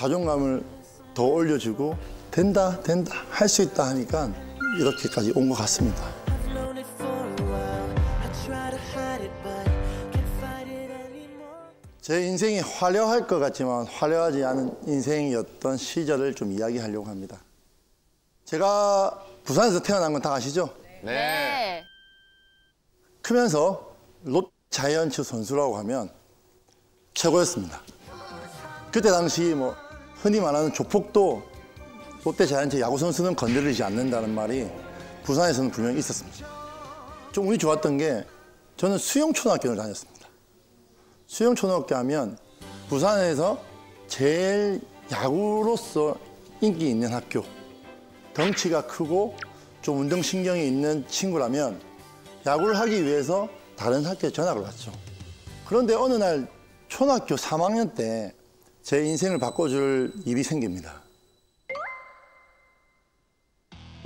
자존감을 더 올려주고 된다, 할 수 있다 하니까 이렇게까지 온 것 같습니다. 제 인생이 화려할 것 같지만 화려하지 않은 인생이었던 시절을 좀 이야기하려고 합니다. 제가 부산에서 태어난 건 다 아시죠? 네. 크면서 롯자이언츠 선수라고 하면 최고였습니다. 그때 당시 뭐 흔히 말하는 조폭도 롯데자이언츠 야구 선수는 건드리지 않는다는 말이 부산에서는 분명히 있었습니다. 좀 운이 좋았던 게 저는 수영초등학교를 다녔습니다. 수영초등학교 하면 부산에서 제일 야구로서 인기 있는 학교. 덩치가 크고 좀 운동신경이 있는 친구라면 야구를 하기 위해서 다른 학교에 전학을 왔죠. 그런데 어느 날 초등학교 3학년 때 제 인생을 바꿔줄 일이 생깁니다.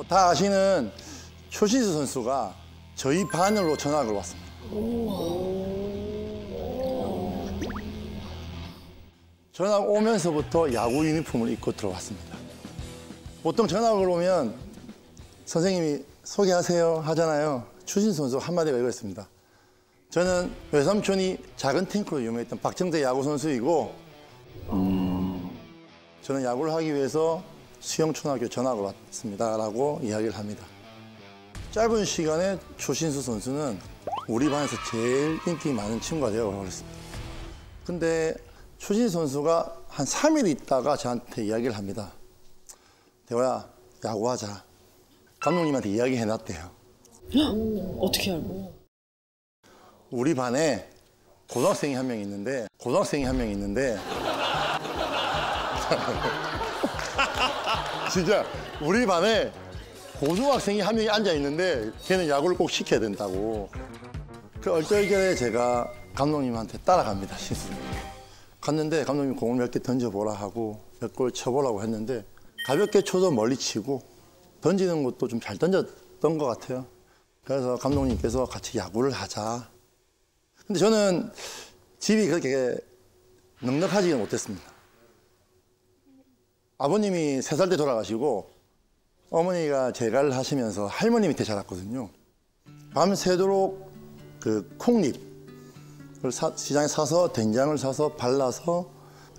다 아시는 초신수 선수가 저희 반으로 전학을 왔습니다. 전학 오면서부터 야구 유니폼을 입고 들어왔습니다. 보통 전학을 오면 선생님이 소개하세요 하잖아요. 초신수 선수 한마디가 이거였습니다. 저는 외삼촌이 작은 탱크로 유명했던 박정대 야구 선수이고 저는 야구를 하기 위해서 수영초등학교 전학을 왔습니다 라고 이야기를 합니다. 짧은 시간에 초신수 선수는 우리 반에서 제일 인기 많은 친구가 되어버렸습니다. 근데 초신수 선수가 한 3일 있다가 저한테 이야기를 합니다. 대호야, 야구하자. 감독님한테 이야기해놨대요. 어떻게 알고? 우리 반에 고등학생이 한 명 있는데 진짜 우리 반에 고등학생이 한 명이 앉아 있는데 걔는 야구를 꼭 시켜야 된다고. 그 얼떨결에 제가 감독님한테 따라갑니다, 신수를. 갔는데 감독님 공을 몇 개 던져보라 하고 몇 골 쳐보라고 했는데 가볍게 쳐도 멀리 치고 던지는 것도 좀 잘 던졌던 것 같아요. 그래서 감독님께서 같이 야구를 하자. 근데 저는 집이 그렇게 넉넉하지는 못했습니다. 아버님이 3살 때 돌아가시고 어머니가 재가를 하시면서 할머니 밑에 자랐거든요. 밤새도록 그 콩잎을 시장에 사서 된장을 사서 발라서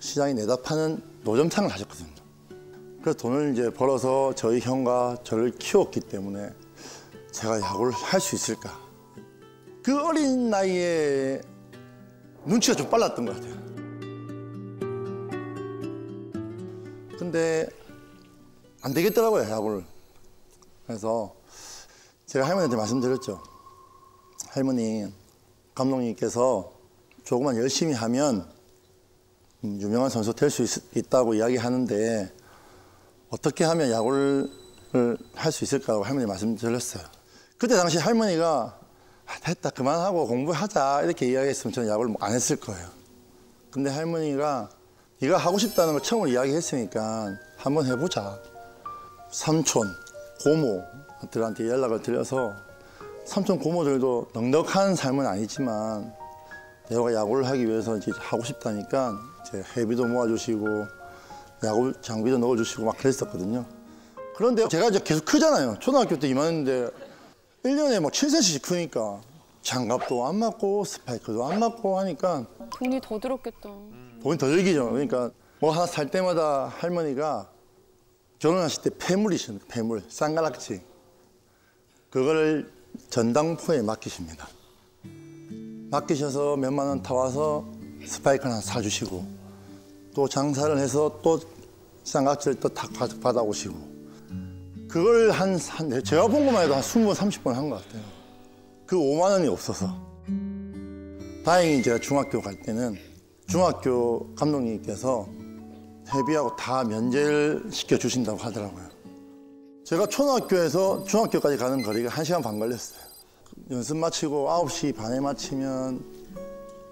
시장에 내다 파는 노점상을 하셨거든요. 그래서 돈을 이제 벌어서 저희 형과 저를 키웠기 때문에 제가 야구를 할 수 있을까. 그 어린 나이에 눈치가 좀 빨랐던 것 같아요. 근데 안 되겠더라고요, 야구를. 그래서 제가 할머니한테 말씀드렸죠. 할머니, 감독님께서 조금만 열심히 하면 유명한 선수 될 수 있다고 이야기하는데 어떻게 하면 야구를 할 수 있을까라고 할머니 말씀드렸어요. 그때 당시 할머니가 됐다, 그만하고 공부하자 이렇게 이야기했으면 저는 야구를 안 했을 거예요. 근데 할머니가 네가 하고 싶다는 걸 처음으로 이야기했으니까 한번 해보자. 삼촌, 고모들한테 연락을 드려서 삼촌, 고모들도 넉넉한 삶은 아니지만 내가 야구를 하기 위해서 이제 하고 싶다니까 이제 회비도 모아주시고 야구 장비도 넣어주시고 막 그랬었거든요. 그런데 제가 이제 계속 크잖아요. 초등학교 때 이만했는데 1년에 막 7cm씩 크니까 장갑도 안 맞고 스파이크도 안 맞고 하니까 돈이 더 들었겠다. 돈이 더 들기죠. 그러니까 뭐 하나 살 때마다 할머니가 결혼하실 때 폐물이십니다. 폐물, 쌍가락지. 그거를 전당포에 맡기십니다. 맡기셔서 몇만 원 타와서 스파이크 하나 사주시고 또 장사를 해서 또 쌍가락지를 또 탁 받아오시고 그걸 제가 본 것만 해도 한 20번, 30번 한 것 같아요. 그 5만 원이 없어서. 다행히 제가 중학교 갈 때는 중학교 감독님께서 회비하고 다 면제를 시켜주신다고 하더라고요. 제가 초등학교에서 중학교까지 가는 거리가 1시간 반 걸렸어요. 연습 마치고 9시 반에 마치면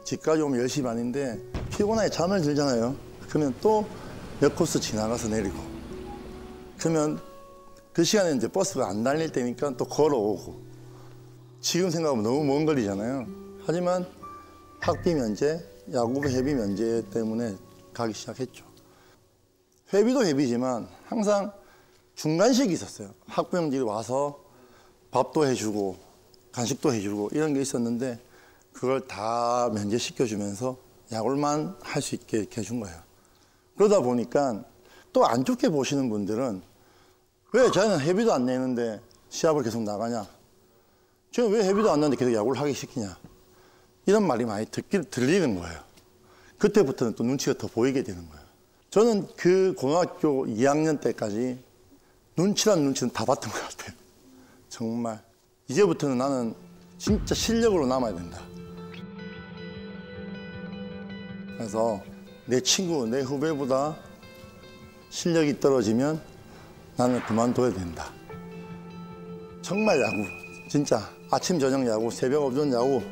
집까지 오면 10시 반인데 피곤하게 잠을 들잖아요. 그러면 또 몇 코스 지나가서 내리고 그러면 그 시간에 이제 버스가 안 다닐 때니까 또 걸어오고 지금 생각하면 너무 먼 거리잖아요. 하지만 학비 면제, 야구 회비 면제 때문에 가기 시작했죠. 회비도 회비지만 항상 중간식이 있었어요. 학부형들이 와서 밥도 해주고 간식도 해주고 이런 게 있었는데 그걸 다 면제시켜주면서 야구만 할 수 있게 이렇게 해준 거예요. 그러다 보니까 또 안 좋게 보시는 분들은 왜 자기는 회비도 안 내는데 시합을 계속 나가냐? 쟤는 왜 회비도 안 내는데 계속 야구를 하기 시키냐? 이런 말이 많이 들리는 거예요. 그때부터는 또 눈치가 더 보이게 되는 거예요. 저는 그 고등학교 2학년 때까지 눈치란 눈치는 다 봤던 것 같아요. 정말. 이제부터는 나는 진짜 실력으로 남아야 된다. 그래서 내 친구, 내 후배보다 실력이 떨어지면 나는 그만둬야 된다. 정말 야구, 진짜 아침, 저녁 야구, 새벽, 오전 야구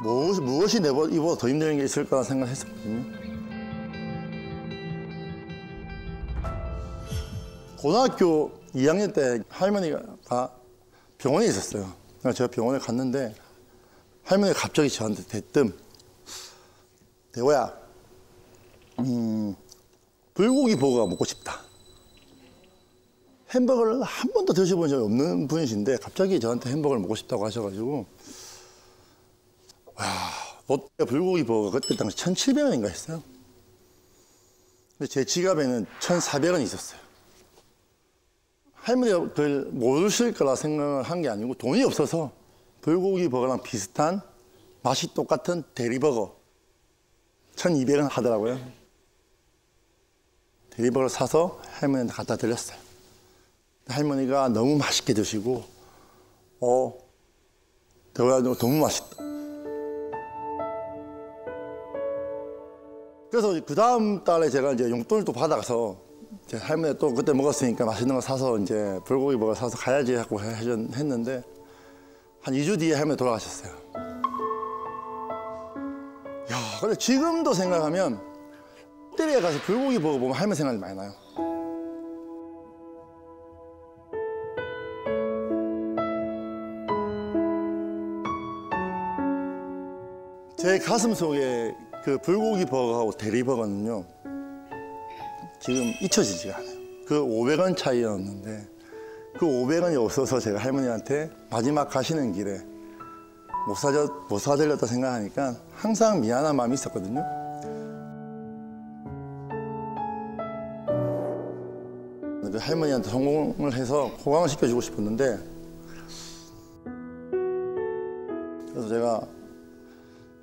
무엇이 이보다 더 힘든 게 있을 거라 생각했었거든요. 고등학교 2학년 때 할머니가 병원에 있었어요. 그래서 제가 병원에 갔는데 할머니가 갑자기 저한테 대뜸 대호야, 불고기 버거가 먹고 싶다. 햄버거를 한 번도 드셔본 적이 없는 분이신데 갑자기 저한테 햄버거를 먹고 싶다고 하셔가지고 와, 롯데 불고기 버거가 그때 당시 1,700원인가 했어요. 근데 제 지갑에는 1,400원이 있었어요. 할머니가 그걸 모르실 거라 생각을 한 게 아니고 돈이 없어서 불고기 버거랑 비슷한 맛이 똑같은 대리버거 1,200원 하더라고요. 대리버거를 사서 할머니한테 갖다 드렸어요. 할머니가 너무 맛있게 드시고 대호야 너무 맛있다. 그래서 그 다음 달에 제가 이제 용돈을 또 받아서 제 할머니가 또 그때 먹었으니까 맛있는 거 사서 이제 불고기 버거 사서 가야지 하고 했는데 한 2주 뒤에 할머니 돌아가셨어요. 야, 근데 지금도 생각하면 롯데리아 가서 불고기 버거 보면 할머니 생각이 많이 나요. 제 가슴 속에 그 불고기 버거하고 대리버거는요 지금 잊혀지지가 않아요. 그 500원 차이였는데 그 500원이 없어서 제가 할머니한테 마지막 가시는 길에 못 사드렸다 생각하니까 항상 미안한 마음이 있었거든요. 그 할머니한테 성공을 해서 호강을 시켜주고 싶었는데 그래서 제가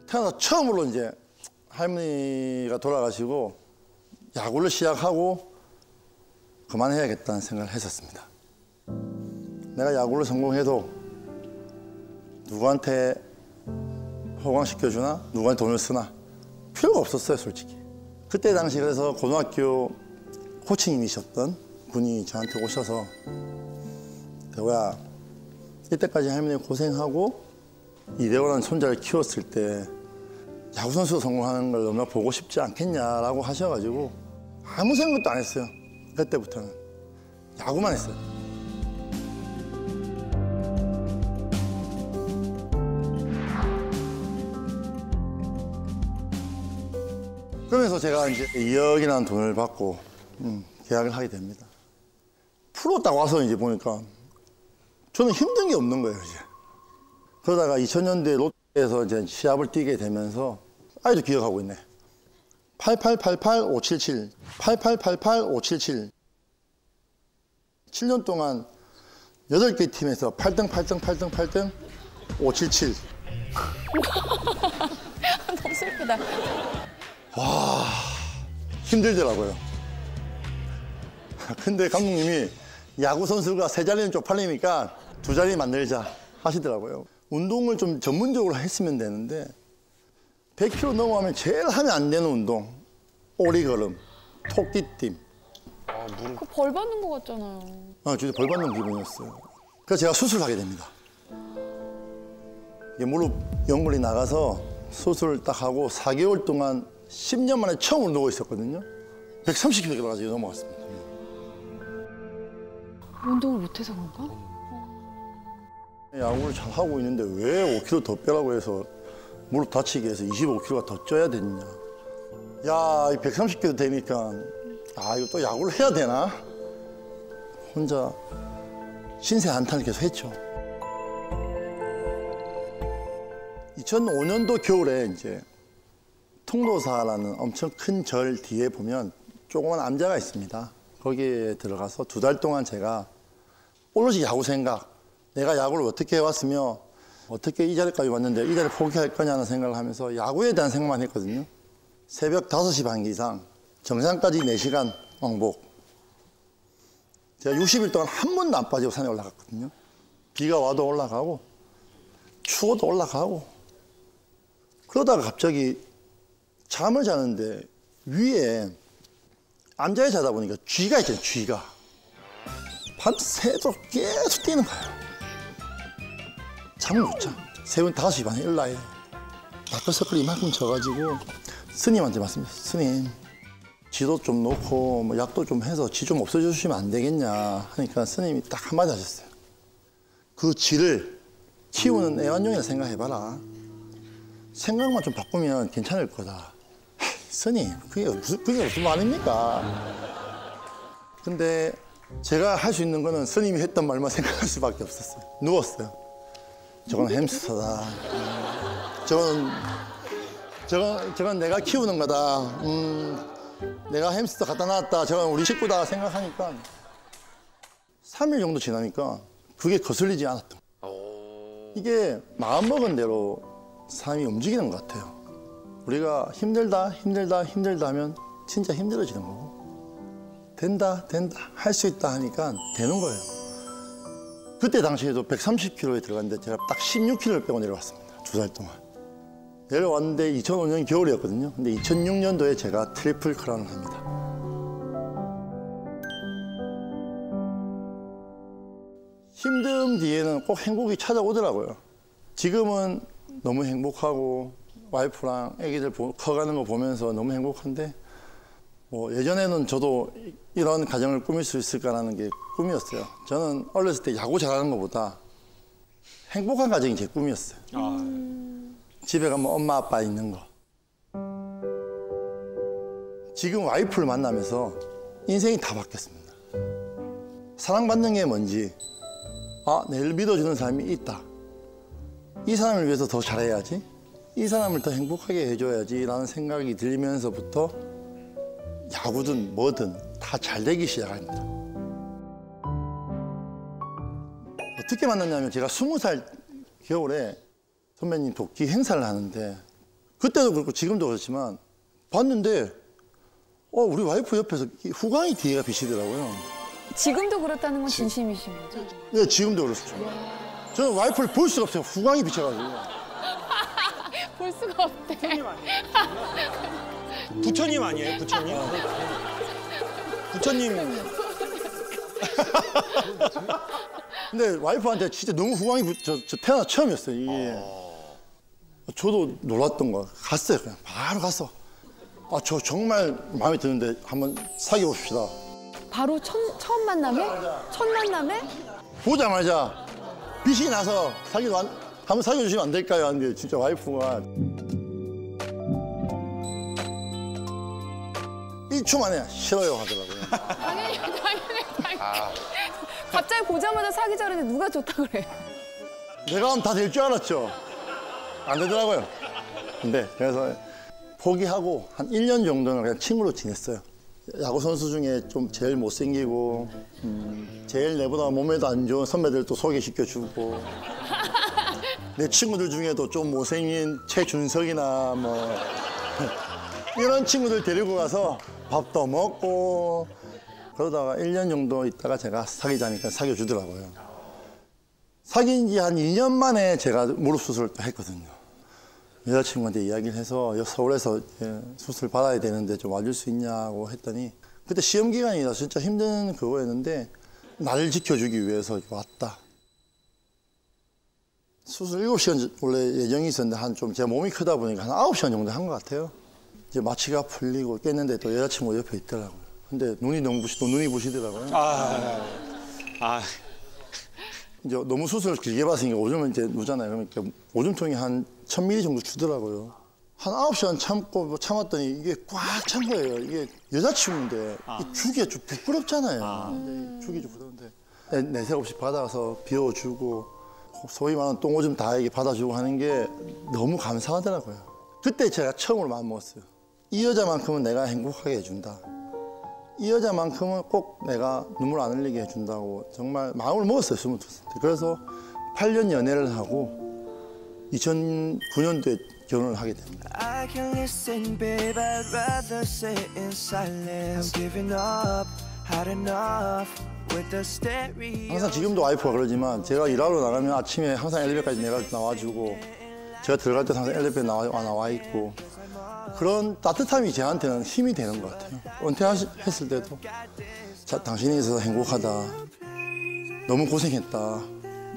태어나서 처음으로 이제 할머니가 돌아가시고 야구를 시작하고 그만해야겠다는 생각을 했었습니다. 내가 야구를 성공해도 누구한테 호강시켜주나 누구한테 돈을 쓰나 필요가 없었어요, 솔직히. 그때 당시 그래서 고등학교 코치님이셨던 분이 저한테 오셔서 대호야, 이때까지 할머니 고생하고 이대호라는 손자를 키웠을 때 야구선수로 성공하는 걸 너무나 보고 싶지 않겠냐라고 하셔가지고 아무 생각도 안 했어요. 그때부터는 야구만 했어요. 그러면서 제가 이제 2억이라는 돈을 받고 계약을 하게 됩니다. 프로 딱 와서 이제 보니까 저는 힘든 게 없는 거예요, 이제. 그러다가 2000년대 롯데에서 이제 시합을 뛰게 되면서 아직도 기억하고 있네. 8888-577, 8888-577. 7년 동안 8개 팀에서 8등, 8등, 8등, 8등, 577. 너무 슬프다. 와, 힘들더라고요. 근데 감독님이 야구 선수가 3자리는 쪽팔리니까 2자리 만들자 하시더라고요. 운동을 좀 전문적으로 했으면 되는데 100km 넘어가면 제일 하면 안 되는 운동, 오리걸음, 토끼띠. 그 벌 받는 거 같잖아요. 진짜 벌 받는 기분이었어요. 그래서 제가 수술을 하게 됩니다. 이게 무릎 연골이 나가서 수술을 딱 하고 4개월 동안 10년 만에 처음으로 누워 있었거든요. 130kg까지 넘어갔습니다. 운동을 못해서 그런가? 야구를 잘 하고 있는데 왜 5kg 더 빼라고 해서 무릎 다치게 해서 25kg가 더 쪄야 됐냐. 야, 130kg 되니까 아, 이거 또 야구를 해야 되나? 혼자 신세 한탄을 계속 했죠. 2005년도 겨울에 이제 통도사라는 엄청 큰 절 뒤에 보면 조그만 암자가 있습니다. 거기에 들어가서 2달 동안 제가 오롯이 야구 생각, 내가 야구를 어떻게 해왔으며 어떻게 이 자리까지 왔는데 이 자리를 포기할 거냐는 생각을 하면서 야구에 대한 생각만 했거든요. 새벽 5시 반 이상, 정상까지 4시간 왕복. 제가 60일 동안 한 번도 안 빠지고 산에 올라갔거든요. 비가 와도 올라가고 추워도 올라가고. 그러다가 갑자기 잠을 자는데 위에 암자에 자다 보니까 쥐가 있잖아요, 쥐가. 밤새도록 계속 뛰는 거예요. 잠을 못 자. 새벽 5시 반에 일어나요. 다크서클이 이만큼 져가지고 스님한테 말씀드렸어요. 스님, 쥐도 좀 놓고 뭐 약도 좀 해서 쥐 좀 없애주시면 안 되겠냐 하니까 스님이 딱 한마디 하셨어요. 그 쥐를 키우는 애완용이라 생각해봐라. 생각만 좀 바꾸면 괜찮을 거다. 스님, 그게 무슨 말입니까? 근데 제가 할 수 있는 거는 스님이 했던 말만 생각할 수밖에 없었어요. 누웠어요. 저건 햄스터다. 저건 내가 키우는 거다. 내가 햄스터 갖다 놨다. 저건 우리 식구다 생각하니까 3일 정도 지나니까 그게 거슬리지 않았던 거예요. 이게 마음먹은 대로 삶이 움직이는 것 같아요. 우리가 힘들다 하면 진짜 힘들어지는 거고 된다 할 수 있다 하니까 되는 거예요. 그때 당시에도 130kg에 들어갔는데 제가 딱 16kg를 빼고 내려왔습니다. 2달 동안. 내려왔는데 2005년 겨울이었거든요. 근데 2006년도에 제가 트리플 크라운을 합니다. 힘듦 뒤에는 꼭 행복이 찾아오더라고요. 지금은 너무 행복하고 와이프랑 아기들 커가는 거 보면서 너무 행복한데 뭐 예전에는 저도 이런 가정을 꾸밀 수 있을까라는 게 꿈이었어요. 저는 어렸을 때 야구 잘하는 것보다 행복한 가정이 제 꿈이었어요. 집에 가면 엄마 아빠 있는 거. 지금 와이프를 만나면서 인생이 다 바뀌었습니다. 사랑받는 게 뭔지, 아, 내를 믿어주는 사람이 있다. 이 사람을 위해서 더 잘해야지. 이 사람을 더 행복하게 해줘야지 라는 생각이 들면서부터 야구든 뭐든 다 잘 되기 시작합니다. 어떻게 만났냐면 제가 20살 겨울에 선배님 도끼 행사를 하는데 그때도 그렇고 지금도 그렇지만 봤는데 우리 와이프 옆에서 후광이 뒤에가 비치더라고요. 지금도 그렇다는 건 진심이신 거죠? 네, 지금도 그렇죠. 저는 와이프를 볼 수가 없어요. 후광이 비쳐가지고. 볼 수가 없대. 부처님 아니에요? 부처님? 부처님. 근데 와이프한테 진짜 너무 후광이 저 태어나 처음이었어요. 이게. 저도 놀랐던 거야. 갔어요. 그냥 바로 갔어. 아, 저 정말 마음에 드는데 한번 사귀어 봅시다. 바로 처음 만남에? 첫 만남에? 보자마자 빛이 나서 한번 사귀어 주시면 안 될까요? 하는데 진짜 와이프가 1초 만에 싫어요 하더라고요. 당연히. 갑자기 보자마자 사귀자 그랬는데 누가 좋다 그래? 내가 하면 다 될 줄 알았죠. 안 되더라고요. 근데 그래서 포기하고 한 1년 정도는 그냥 친구로 지냈어요. 야구 선수 중에 좀 제일 못생기고 제일 내보다 몸에도 안 좋은 선배들도 소개시켜주고 내 친구들 중에도 좀 못생긴 최준석이나 뭐 이런 친구들 데리고 가서 밥도 먹고 그러다가 1년 정도 있다가 제가 사귀자니까 사귀어주더라고요. 사귄 지 한 2년 만에 제가 무릎 수술을 또 했거든요. 여자친구한테 이야기를 해서 서울에서 수술 받아야 되는데 좀 와줄 수 있냐고 했더니 그때 시험 기간이라 진짜 힘든 그거였는데 나를 지켜주기 위해서 왔다. 수술 7시간 원래 예정이 있었는데 한 좀 제가 몸이 크다 보니까 한 9시간 정도 한 것 같아요. 이제 마취가 풀리고 깼는데 또 여자친구가 옆에 있더라고요. 근데 눈이 부시더라고요. 이제 너무 수술을 길게 받으니까 오줌을 이제 누잖아요. 그러니까 오줌통이 한 1000ml 정도 주더라고요. 한 9시간 참았더니 이게 꽉 찬 거예요. 이게 여자친구인데 이 주기가 좀 부끄럽잖아요. 근데 주기 좀 부끄러운데 내색 없이 받아서 비워주고 소위 말하는 똥오줌 다 이게 받아주고 하는 게 너무 감사하더라고요. 그때 제가 처음으로 마음먹었어요. 이 여자만큼은 내가 행복하게 해준다. 이 여자만큼은 꼭 내가 눈물 안 흘리게 해준다고 정말 마음을 먹었어요. 22살 때. 그래서 8년 연애를 하고 2009년도에 결혼을 하게 됩니다. I can listen, babe. I'd rather sit in silence. I'm giving up, had enough with the stereo. 항상 지금도 와이프가 그러지만 제가 일하러 나가면 아침에 항상 엘리베이터까지 내가 나와주고 제가 들어갈 때 항상 엘리베이터에 나와 있고 그런 따뜻함이 저한테는 힘이 되는 것 같아요. 은퇴했을 때도 당신이 있어서 행복하다. 너무 고생했다.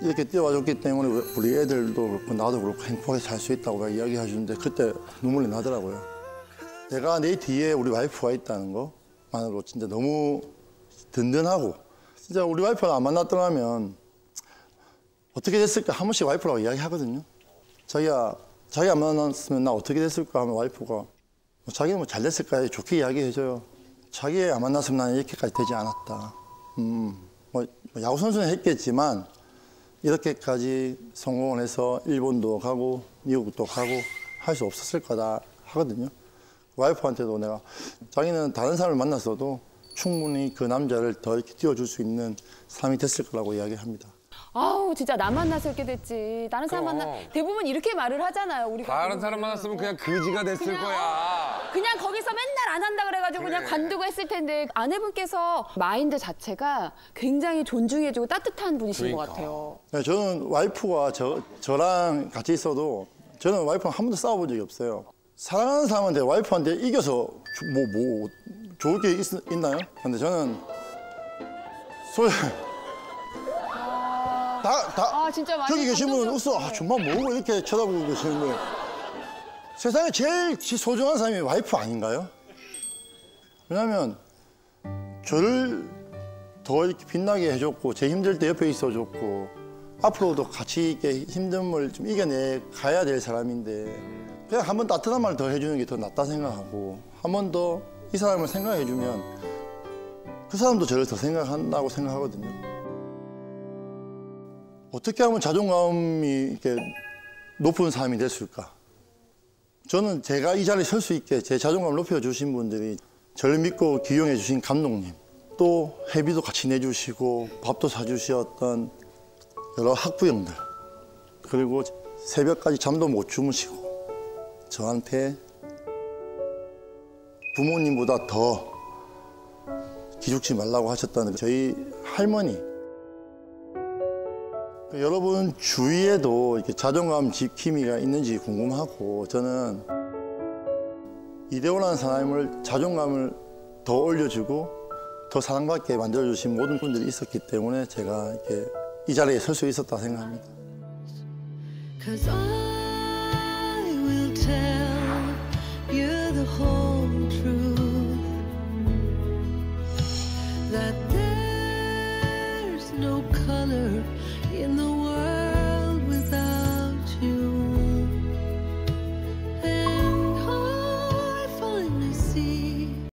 이렇게 띄워줬기 때문에 우리 애들도 그렇고 나도 그렇고 행복하게 살 수 있다고 이야기해 주는데 그때 눈물이 나더라고요. 내가 내 뒤에 우리 와이프가 있다는 것만으로 진짜 너무 든든하고 진짜 우리 와이프가 안 만났더라면 어떻게 됐을까 한 번씩 와이프라고 이야기하거든요. 자기가 안 만났으면 나 어떻게 됐을까 하면 와이프가 자기는 뭐 잘 됐을까 좋게 이야기해줘요. 자기 안 만났으면 나는 이렇게까지 되지 않았다. 뭐 야구 선수는 했겠지만 이렇게까지 성공을 해서 일본도 가고 미국도 가고 할 수 없었을 거다 하거든요. 와이프한테도 내가 자기는 다른 사람을 만났어도 충분히 그 남자를 더 이렇게 띄워줄 수 있는 사람이 됐을 거라고 이야기합니다. 아우 진짜 나 만나서 이렇게 됐지. 다른 사람 만나 대부분 이렇게 말을 하잖아요. 우리가 다른 사람 만났으면 그냥 거지가 됐을 그냥, 거야. 그냥 거기서 맨날 안 한다 그래가지고 그냥 관두고 했을 텐데 아내분께서 마인드 자체가 굉장히 존중해주고 따뜻한 분이신 것 같아요. 네, 저는 와이프가 저랑 같이 있어도 저는 와이프랑 한 번도 싸워본 적이 없어요. 사랑하는 사람한테 와이프한테 이겨서 뭐 좋을 게 있나요? 근데 저는 진짜 많이 저기 계신 분은 감동적- 웃어. 정말 뭐고 이렇게 쳐다보고 계시는데 세상에 제일 소중한 사람이 와이프 아닌가요? 왜냐하면 저를 더 이렇게 빛나게 해줬고 제 힘들 때 옆에 있어줬고 앞으로도 같이 이렇게 힘듦을 좀 이겨내 가야 될 사람인데 그냥 한 번 따뜻한 말 더 해주는 게 더 낫다 생각하고 한 번 더 이 사람을 생각해주면 그 사람도 저를 더 생각한다고 생각하거든요. 어떻게 하면 자존감이 이렇게 높은 사람이 됐을까? 저는 제가 이 자리에 설 수 있게 제 자존감을 높여주신 분들이 저를 믿고 기용해 주신 감독님, 또 회비도 같이 내주시고 밥도 사주셨던 여러 학부형들, 그리고 새벽까지 잠도 못 주무시고 저한테 부모님보다 더 기죽지 말라고 하셨다는 저희 할머니, 여러분 주위에도 이렇게 자존감 지킴이가 있는지 궁금하고 저는 이대호라는 사람을 자존감을 더 올려주고 더 사랑받게 만들어주신 모든 분들이 있었기 때문에 제가 이렇게 이 자리에 설 수 있었다 생각합니다. 'Cause I will tell you the whole truth that there's no color in the world